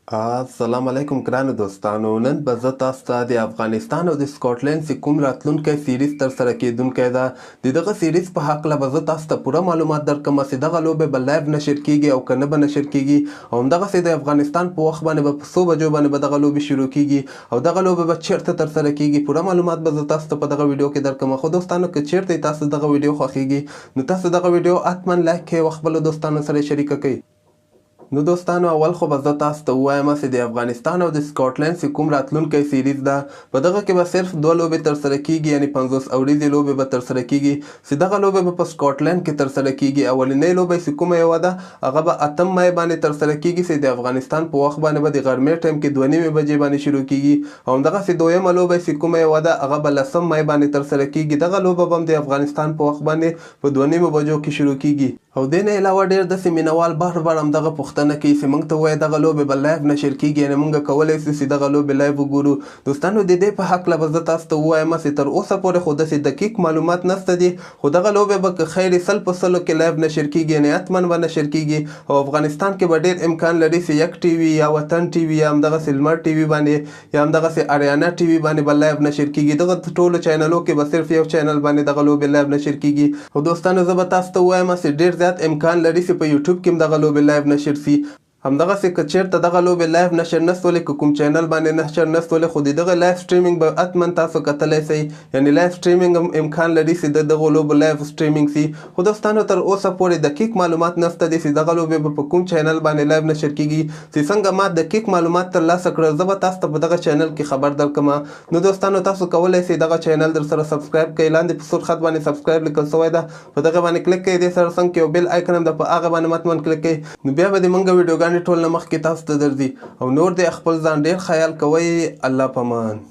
السلام علیکم ګرانو دوستانو. نن به زه تاسو ته د افغانستان او د سکاټلند چې کوم راتلونکی سیریز ترسره کیدونکی ده د دغه سیریز په هکله به زه تاسو ته پوره معلومات درکړم چې دغه لوبې به لایو نشر کیږي او که نه به نشر کیږي او همدغسې د افغانستان په وخت باندې به په څو بجو باندې به دغه لوبې شروع کیږي او دغه لوبې به چیرته ترسره کیږي. پوره معلومات به زه تاسو ته په دغه ویډیو کې درکړم. خو دوستانو که چیرته تاسو دغه ویډیو خوښیږي نو تاسو دغه ویډیو حتما لایک کړئ او خپلو دوستانو سره شریکه کړئ. نو دوستانو اول خو به زه تاسو ته ووایم چې د افغانستان او د سکاټلند چې کوم راتلونکی سیریز ده په دغه کې به صرف 2 لوبې ترسره کیږي، یعنې 50 اوریزې لوبې به ترسره کیږي چې دغه لوبې به په سکاټلند کې ترسره کیږي. اولنۍ لوبه چې کومه یوه ده هغه به 8 مای باندې ترسره کیږي چې د افغانستان په وخت باندې به د غرمې ټایم کې 2:30 بجې باندې شروع کیږي او همدغسې دویمه لوبه چې کومه یوه ده هغه به 10 مای باندې ترسره کیږي. دغه لوبه به هم د افغانستان په وخت باندې په 2:30 بجو کې شروع کیږي. او دې نه علاوه ډېر داسې مینوال بار همدغه پوښتنه کوي چې موږ ته ووایه دغه لوبې به لایو نشر کیږي، یعنې موږ کولی شو چې دغه لوبې لایو وګورو. دوستانو د دې په هکله به زه تاسو ته ووایم چې تر اوسه پورې خو داسې دقیق معلومات نشته دي، خو دغه لوبې به که خیر 100% کې لایو نشر کیږي، یعنې حتما به نشر کیږي او افغانستان کې به ډېر امکان لري چې یک ټي وي یا وطن ټي وي یا همدغسې لمر ټي وي باندې یا همدغسې اریانا ټي وي باندې به لایو نشر کیږي. دغه ټولو چینلو کې به صرف یو چینل باندې دغه لوبې لایو نشر کیږي. او دوستانو زه به تاسو ته ووایم چې ډېر زیات امکان لري چې په یوټیوب کې هم دغه لوبې لایو نشر شي. همدغسې که چیرته دغه لوبې لایو نشر نشولې که کوم چینل باندې نشر نشولې خو د دغه لایو سټریمینګ به حتما تاسو کتلی شئ، یعنې لایو سټریمینګ هم امکان لري چې د دغو لوبو لایو سټریمینګ شي. خو دوستانو تر اوسه پورې دقیق معلومات نشته دي چې دغه لوبې به په کوم چینل باندې لایو نشر کیږي. چې څنګه ما دقیق معلومات ترلاسه کړه زه به تاسو ته په دغه چینل کې خبر درکړم. نو دوستانو تاسو کولی شئ دغه چینل در سره سبسکرایب کړئ. لاندې په سور خط باندې سبسکرایب لیکل شوی ده، په دغه باندې کلیک کړئ. دې سره څنګ کې یو بیل آیکن هم ده، په هغه باندې حتما کلیک کړئ. نو بیا به د موږ ویډیوګانې ټول نه مخکې تاسو ته درځي. او نور دې خپل ځان ډېر خیال کوئ. الله پامان.